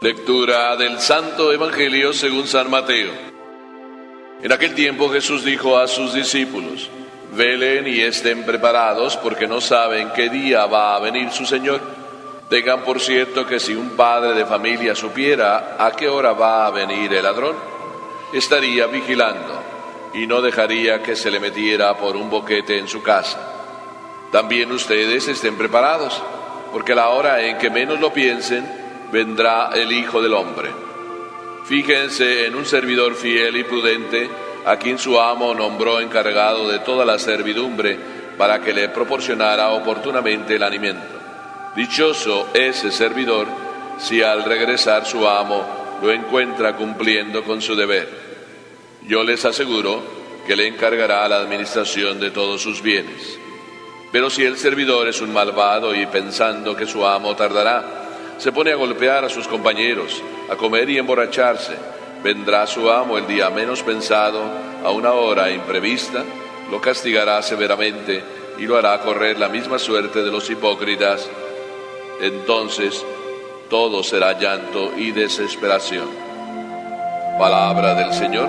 Lectura del Santo Evangelio según San Mateo. En aquel tiempo Jesús dijo a sus discípulos: velen y estén preparados, porque no saben qué día va a venir su Señor. Tengan por cierto que si un padre de familia supiera a qué hora va a venir el ladrón, estaría vigilando y no dejaría que se le metiera por un boquete en su casa. También ustedes estén preparados, porque a la hora en que menos lo piensen, vendrá el Hijo del Hombre. Fíjense en un servidor fiel y prudente, a quien su amo nombró encargado de toda la servidumbre, para que le proporcionara oportunamente el alimento. Dichoso ese servidor, si al regresar su amo lo encuentra cumpliendo con su deber. Yo les aseguro que le encargará la administración de todos sus bienes. Pero si el servidor es un malvado y pensando que su amo tardará, se pone a golpear a sus compañeros, a comer y emborracharse, vendrá su amo el día menos pensado, a una hora imprevista, lo castigará severamente y lo hará correr la misma suerte de los hipócritas. Entonces todo será llanto y desesperación. Palabra del Señor.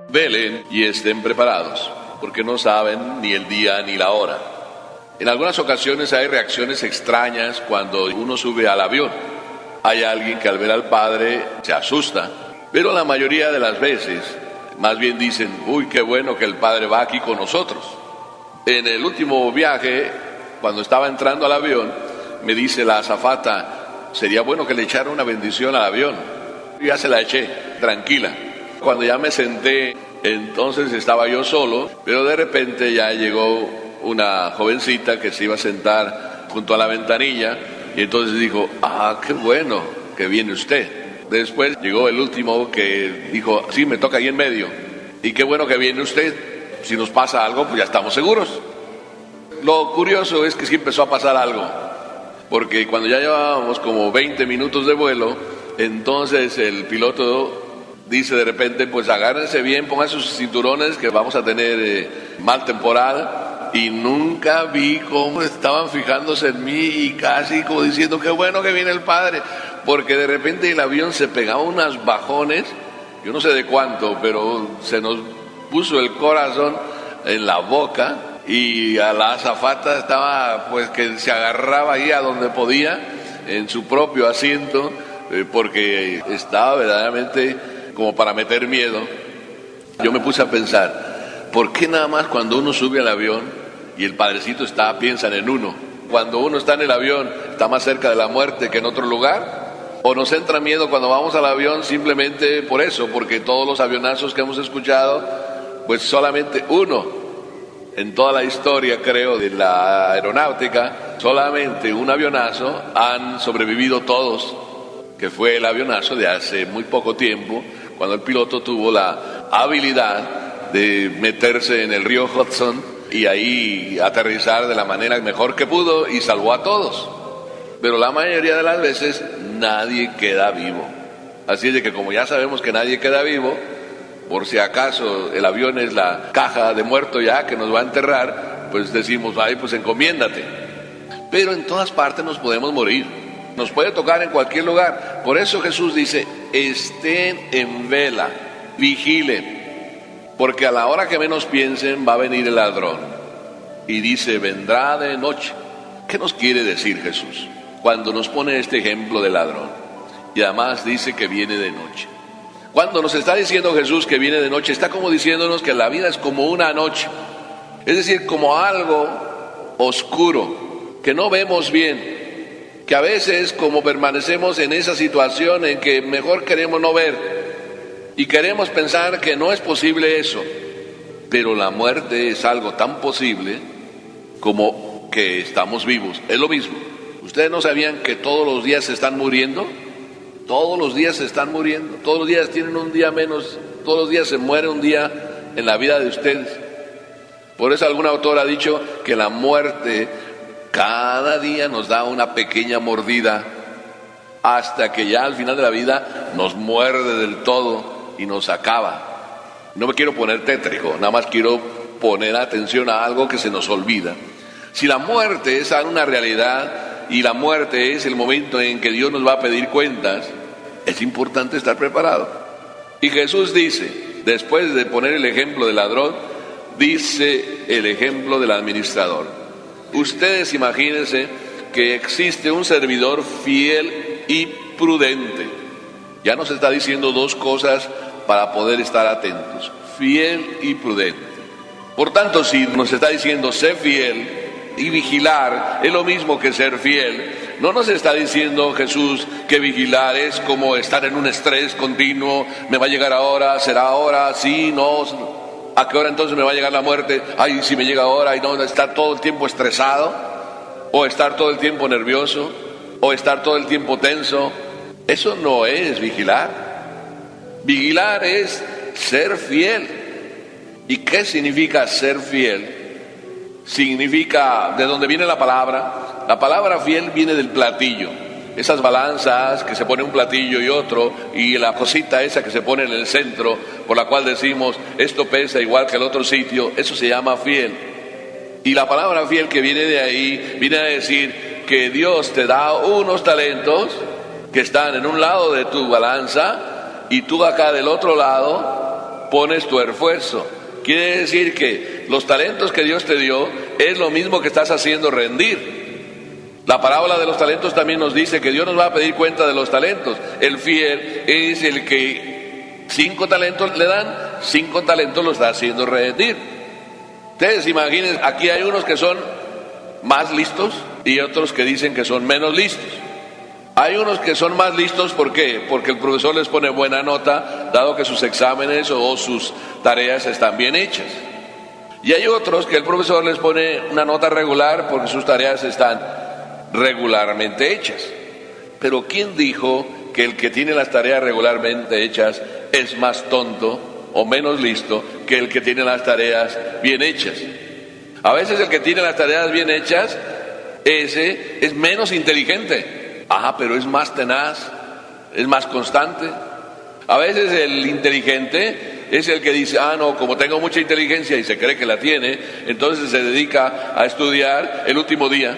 Velen y estén preparados, porque no saben ni el día ni la hora. En algunas ocasiones hay reacciones extrañas cuando uno sube al avión. Hay alguien que al ver al Padre se asusta, pero la mayoría de las veces más bien dicen: uy, qué bueno que el Padre va aquí con nosotros. En el último viaje, cuando estaba entrando al avión, me dice la azafata: sería bueno que le echara una bendición al avión. Y ya se la eché, tranquila. Cuando ya me senté, entonces estaba yo solo, pero de repente ya llegó una jovencita que se iba a sentar junto a la ventanilla, y entonces dijo: ah, qué bueno que viene usted. Después llegó el último que dijo: sí, me toca ahí en medio, y qué bueno que viene usted, si nos pasa algo pues ya estamos seguros. Lo curioso es que sí empezó a pasar algo, porque cuando ya llevábamos como 20 minutos de vuelo, entonces el piloto dice de repente: pues agárrense bien, pongan sus cinturones que vamos a tener mal temporal. Y nunca vi cómo estaban fijándose en mí y casi como diciendo: qué bueno que viene el Padre, porque de repente el avión se pegaba unos bajones, yo no sé de cuánto, pero se nos puso el corazón en la boca, y a la azafata estaba pues que se agarraba ahí a donde podía, en su propio asiento, porque estaba verdaderamente como para meter miedo. Yo me puse a pensar: ¿por qué nada más cuando uno sube al avión y el Padrecito está, piensan en uno? Cuando uno está en el avión, ¿está más cerca de la muerte que en otro lugar? ¿O nos entra miedo cuando vamos al avión simplemente por eso? Porque todos los avionazos que hemos escuchado, pues solamente uno en toda la historia, creo, de la aeronáutica, solamente un avionazo han sobrevivido todos, que fue el avionazo de hace muy poco tiempo, cuando el piloto tuvo la habilidad de meterse en el río Hudson y ahí aterrizar de la manera mejor que pudo y salvó a todos. Pero la mayoría de las veces nadie queda vivo. Así es de que, como ya sabemos que nadie queda vivo, por si acaso el avión es la caja de muerto ya que nos va a enterrar, pues decimos: ay, pues encomiéndate. Pero en todas partes nos podemos morir. Nos puede tocar en cualquier lugar. Por eso Jesús dice: estén en vela, vigilen, porque a la hora que menos piensen va a venir el ladrón. Y dice: vendrá de noche. ¿Qué nos quiere decir Jesús cuando nos pone este ejemplo de ladrón? Y además dice que viene de noche. Cuando nos está diciendo Jesús que viene de noche, está como diciéndonos que la vida es como una noche, es decir, como algo oscuro, que no vemos bien, que a veces, como permanecemos en esa situación en que mejor queremos no ver y queremos pensar que no es posible eso, pero la muerte es algo tan posible como que estamos vivos. Es lo mismo. ¿Ustedes no sabían que todos los días se están muriendo? Todos los días se están muriendo, todos los días tienen un día menos, todos los días se muere un día en la vida de ustedes. Por eso algún autor ha dicho que la muerte cada día nos da una pequeña mordida, hasta que ya al final de la vida nos muerde del todo y nos acaba. No me quiero poner tétrico, nada más quiero poner atención a algo que se nos olvida. Si la muerte es una realidad y la muerte es el momento en que Dios nos va a pedir cuentas, es importante estar preparado. Y Jesús dice, después de poner el ejemplo del ladrón, dice el ejemplo del administrador. Ustedes imagínense que existe un servidor fiel y prudente. Ya nos está diciendo dos cosas para poder estar atentos: fiel y prudente. Por tanto, si nos está diciendo sé fiel y vigilar es lo mismo que ser fiel, no nos está diciendo Jesús que vigilar es como estar en un estrés continuo. Me va a llegar ahora, será ahora, sí, no, ¿a qué hora entonces me va a llegar la muerte? Ay, si me llega ahora, y no, estar todo el tiempo estresado, o estar todo el tiempo nervioso, o estar todo el tiempo tenso. Eso no es vigilar. Vigilar es ser fiel. ¿Y qué significa ser fiel? Significa, ¿de dónde viene la palabra? La palabra fiel viene del platillo. Esas balanzas que se pone un platillo y otro, y la cosita esa que se pone en el centro, por la cual decimos, esto pesa igual que el otro sitio, eso se llama fiel. Y la palabra fiel que viene de ahí, viene a decir que Dios te da unos talentos que están en un lado de tu balanza, y tú acá del otro lado pones tu esfuerzo. Quiere decir que los talentos que Dios te dio es lo mismo que estás haciendo rendir. La parábola de los talentos también nos dice que Dios nos va a pedir cuenta de los talentos. El fiel es el que 5 talentos le dan, 5 talentos los está haciendo rendir. Ustedes imaginen, aquí hay unos que son más listos y otros que dicen que son menos listos. Hay unos que son más listos, ¿por qué? Porque el profesor les pone buena nota, dado que sus exámenes o sus tareas están bien hechas. Y hay otros que el profesor les pone una nota regular porque sus tareas están regularmente hechas. Pero ¿quién dijo que el que tiene las tareas regularmente hechas es más tonto o menos listo que el que tiene las tareas bien hechas? A veces el que tiene las tareas bien hechas, ese es menos inteligente. Pero es más tenaz, es más constante. A veces el inteligente es el que dice, no, como tengo mucha inteligencia y se cree que la tiene, entonces se dedica a estudiar el último día.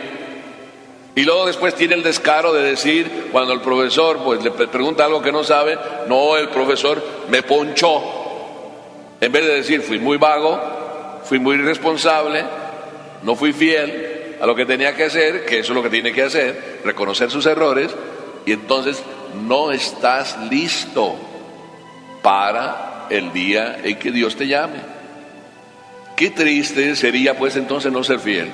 Y luego después tiene el descaro de decir, cuando el profesor pues le pregunta algo que no sabe, no, el profesor me ponchó. En vez de decir, fui muy vago, fui muy irresponsable, no fui fiel a lo que tenía que hacer, que eso es lo que tiene que hacer, reconocer sus errores, y entonces no estás listo para el día en que Dios te llame. Qué triste sería pues entonces no ser fiel.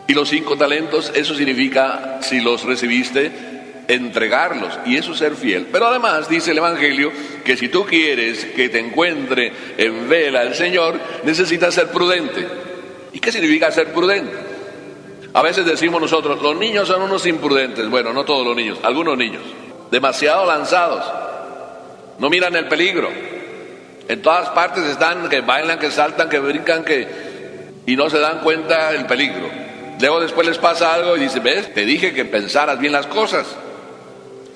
Y los 5 talentos, eso significa, si los recibiste, entregarlos, y eso es ser fiel. Pero además dice el Evangelio que si tú quieres que te encuentre en vela el Señor, necesitas ser prudente. ¿Y qué significa ser prudente? A veces decimos nosotros, los niños son unos imprudentes. Bueno, no todos los niños, algunos niños, demasiado lanzados, no miran el peligro. En todas partes están, que bailan, que saltan, que brincan, y no se dan cuenta del peligro. Luego después les pasa algo y dicen, ¿ves? Te dije que pensaras bien las cosas.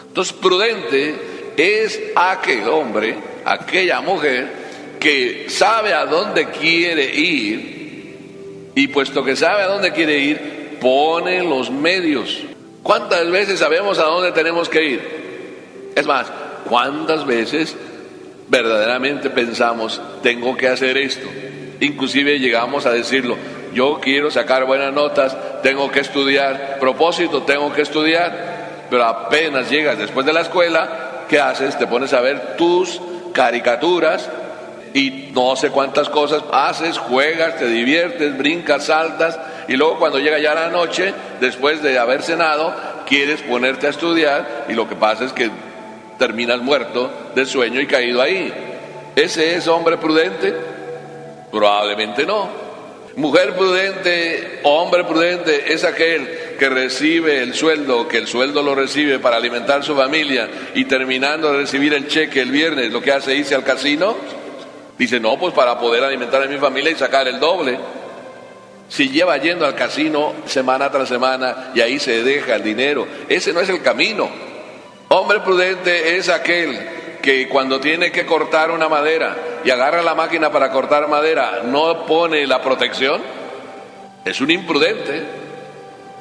Entonces, prudente es aquel hombre, aquella mujer que sabe a dónde quiere ir, y puesto que sabe a dónde quiere ir, pone los medios. ¿Cuántas veces sabemos a dónde tenemos que ir? Es más, ¿cuántas veces verdaderamente pensamos, tengo que hacer esto? Inclusive llegamos a decirlo, yo quiero sacar buenas notas, tengo que estudiar, propósito, tengo que estudiar. Pero apenas llegas después de la escuela, ¿qué haces? Te pones a ver tus caricaturas y no sé cuántas cosas haces, juegas, te diviertes, brincas, saltas, y luego cuando llega ya la noche, después de haber cenado, quieres ponerte a estudiar, y lo que pasa es que terminas muerto de sueño y caído ahí. ¿Ese es hombre prudente? Probablemente no. Mujer prudente o hombre prudente es aquel que recibe el sueldo, que el sueldo lo recibe para alimentar su familia, y terminando de recibir el cheque el viernes, lo que hace, irse al casino. Dice, no, pues para poder alimentar a mi familia y sacar el doble. Si lleva yendo al casino semana tras semana y ahí se deja el dinero, ese no es el camino. Hombre prudente es aquel que cuando tiene que cortar una madera y agarra la máquina para cortar madera, no pone la protección. Es un imprudente.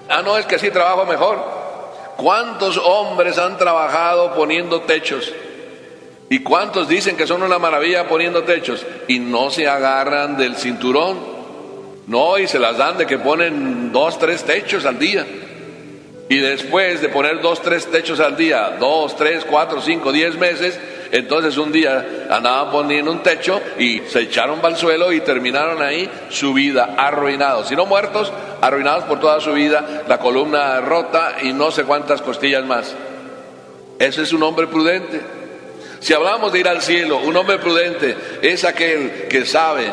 Ah, no, es que así trabajo mejor. ¿Cuántos hombres han trabajado poniendo techos? ¿Y cuántos dicen que son una maravilla poniendo techos? Y no se agarran del cinturón. No, y se las dan de que ponen 2, 3 techos al día. Y después de poner 2, 3 techos al día, 2, 3, 4, 5, 10 meses, entonces un día andaban poniendo un techo y se echaron para el suelo y terminaron ahí su vida arruinados. Si no muertos, arruinados por toda su vida, la columna rota y no sé cuántas costillas más. Ese es un hombre prudente. Si hablamos de ir al cielo, un hombre prudente es aquel que sabe,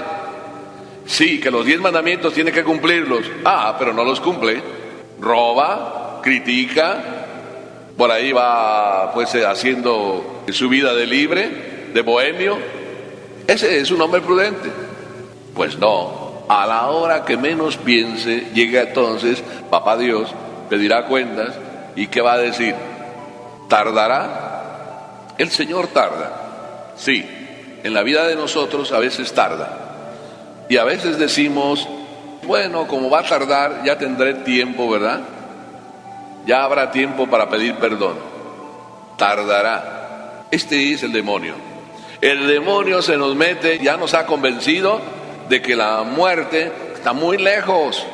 sí, que los 10 mandamientos tiene que cumplirlos. Ah, pero no los cumple. Roba, critica, por ahí va pues haciendo su vida de libre, de bohemio. Ese es un hombre prudente. Pues no, a la hora que menos piense, llega entonces papá Dios, pedirá cuentas y ¿qué va a decir? ¿Tardará? El Señor tarda. Sí, en la vida de nosotros a veces tarda. Y a veces decimos, bueno, como va a tardar, ya tendré tiempo, ¿verdad? Ya habrá tiempo para pedir perdón. Tardará. Este es el demonio. El demonio se nos mete, ya nos ha convencido de que la muerte está muy lejos.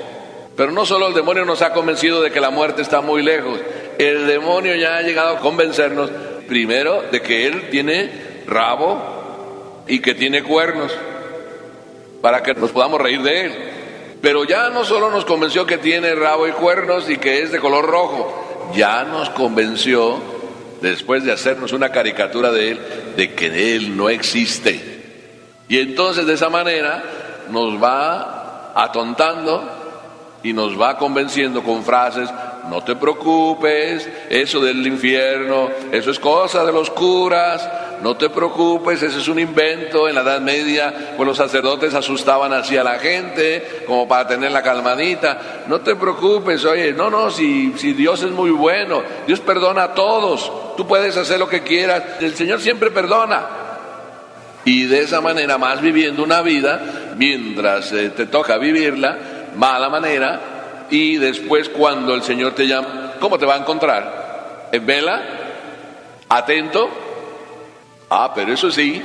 Pero no solo el demonio nos ha convencido de que la muerte está muy lejos. El demonio ya ha llegado a convencernos, primero, de que él tiene rabo y que tiene cuernos, para que nos podamos reír de él. Pero ya no solo nos convenció que tiene rabo y cuernos y que es de color rojo, ya nos convenció, después de hacernos una caricatura de él, de que él no existe. Y entonces de esa manera nos va atontando y nos va convenciendo con frases: no te preocupes, eso del infierno, eso es cosa de los curas, no te preocupes, ese es un invento. En la Edad Media, pues los sacerdotes asustaban así a la gente, como para tenerla calmadita. No te preocupes, oye, no, si Dios es muy bueno, Dios perdona a todos, tú puedes hacer lo que quieras, el Señor siempre perdona. Y de esa manera vas viviendo una vida, mientras te toca vivirla, mala manera. Y después cuando el Señor te llama, ¿cómo te va a encontrar? ¿En vela? ¿Atento? Ah, pero eso sí,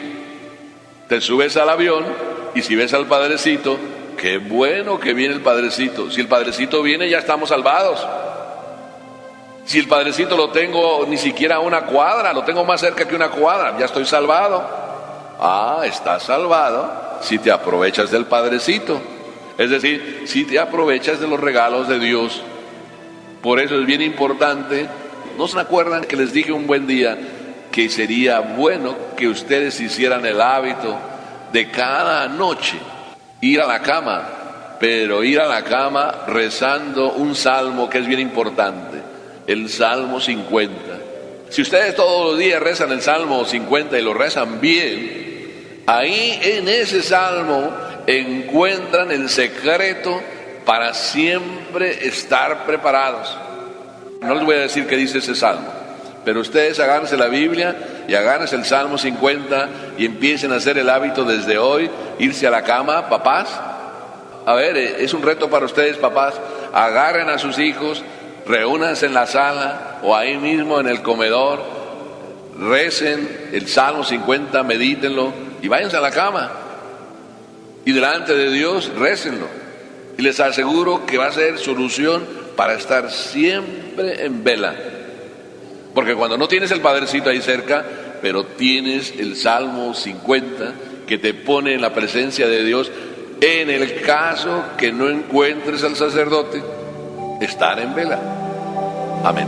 te subes al avión y si ves al Padrecito, qué bueno que viene el Padrecito. Si el Padrecito viene, ya estamos salvados. Si el Padrecito lo tengo ni siquiera a una cuadra, lo tengo más cerca que una cuadra, ya estoy salvado. Ah, estás salvado si te aprovechas del Padrecito. Es decir, si te aprovechas de los regalos de Dios. Por eso es bien importante. ¿No se acuerdan que les dije un buen día que sería bueno que ustedes hicieran el hábito de cada noche ir a la cama, pero ir a la cama rezando un salmo que es bien importante, el Salmo 50? Si ustedes todos los días rezan el Salmo 50 y lo rezan bien, ahí en ese salmo encuentran el secreto para siempre estar preparados. No les voy a decir qué dice ese salmo, pero ustedes agárrense la Biblia y agárrense el Salmo 50 y empiecen a hacer el hábito desde hoy, irse a la cama, papás. A ver, es un reto para ustedes, papás. Agarren a sus hijos, reúnanse en la sala o ahí mismo en el comedor, recen el Salmo 50, medítenlo y váyanse a la cama. Y delante de Dios, récenlo. Y les aseguro que va a ser solución para estar siempre en vela. Porque cuando no tienes el Padrecito ahí cerca, pero tienes el Salmo 50 que te pone en la presencia de Dios, en el caso que no encuentres al sacerdote, estar en vela. Amén.